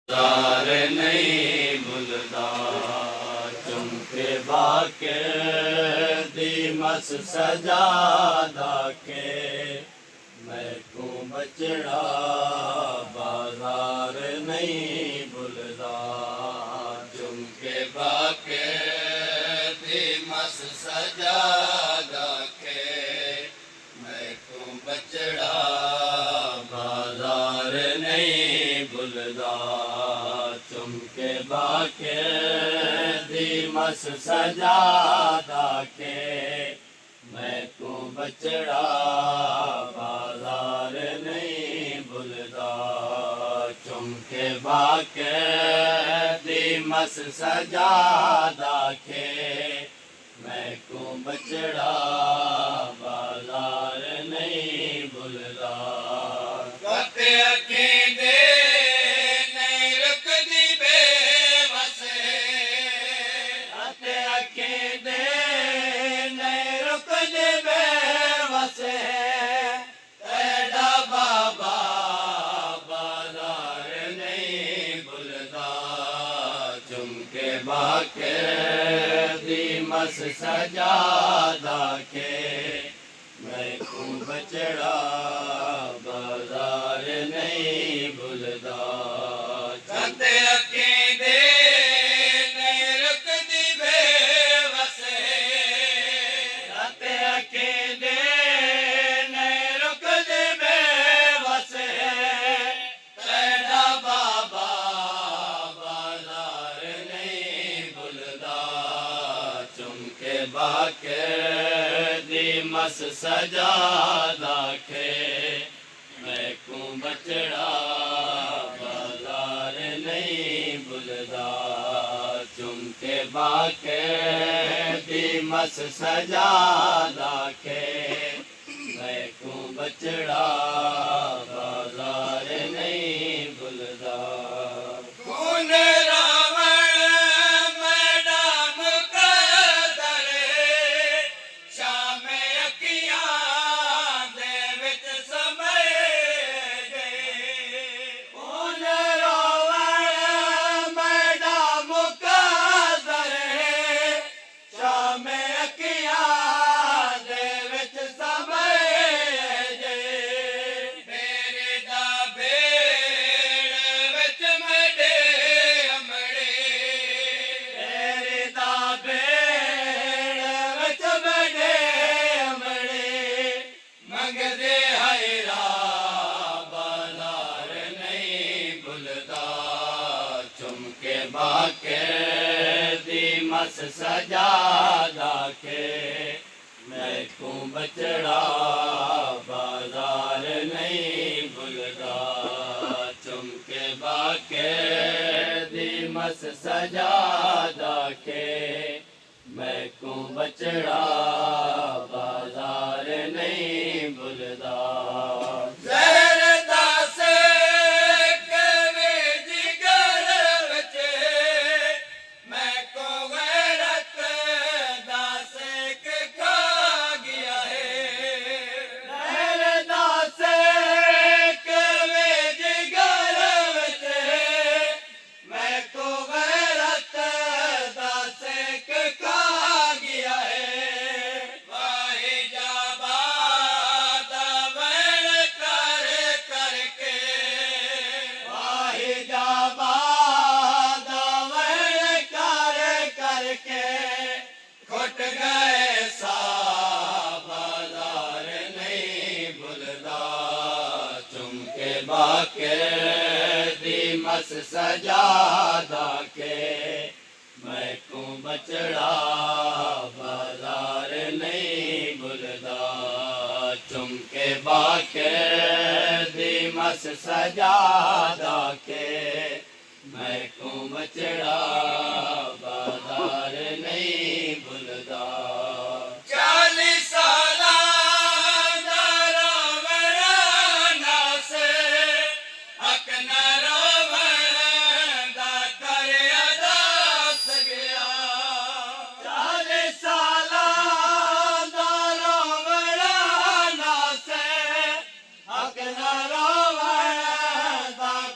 jar नहीं भुलदा चुमके बाके दीमस सजादा के मैं को बचड़ा बाजार नहीं भुलदा चुमके बाके दीमस सजादा के मैं को बचड़ा बाजार नहीं भुलदा चुमके बाके दीमस सजादा के मैं को बचड़ा बाजार नहीं भुलदा चुमके बाके दीमस सजादा के मैं को बचड़ा बाजार नहीं भुलदा बाके दीमस सजादा के मैं को बचड़ा बाजार नहीं भुलदा चंदे अकीदे नहीं रुकदी बेवसे चंदे अकीदे नहीं रुकदी बेवसे तेरा बाबा बाके दीमस सजादा के मैं को बचड़ा बाजार नहीं भुलदा चुमके बाके दीमस सजादा के मैं को बचड़ा बाजार नहीं भुलदा बाके दीमस सजादा के मैं को बचड़ा बाजार नहीं भुलदा चुमके बाके दीमस सजादा के मैं को बचड़ा बाजार नहीं भुलदा बाके दीमस सजादा के मैं को बचड़ा बाजार नहीं भुलदा चुमके बाके दीमस सजादा के मैं को बचड़ा बाजार नहीं भुलदा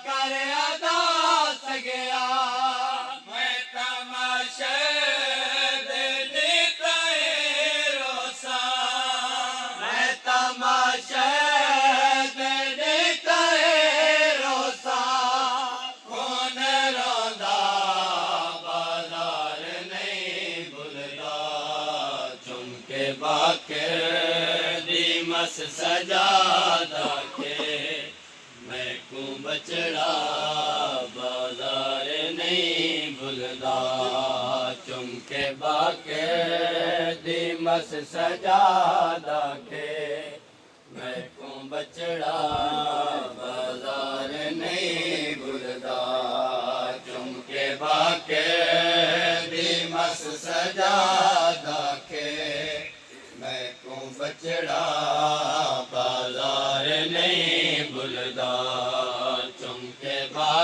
कर सजादा के मैं को बचड़ा बाजार नहीं भुलदा चुमके बाके दिमस सजादा के मैं को बचड़ा बाजार नहीं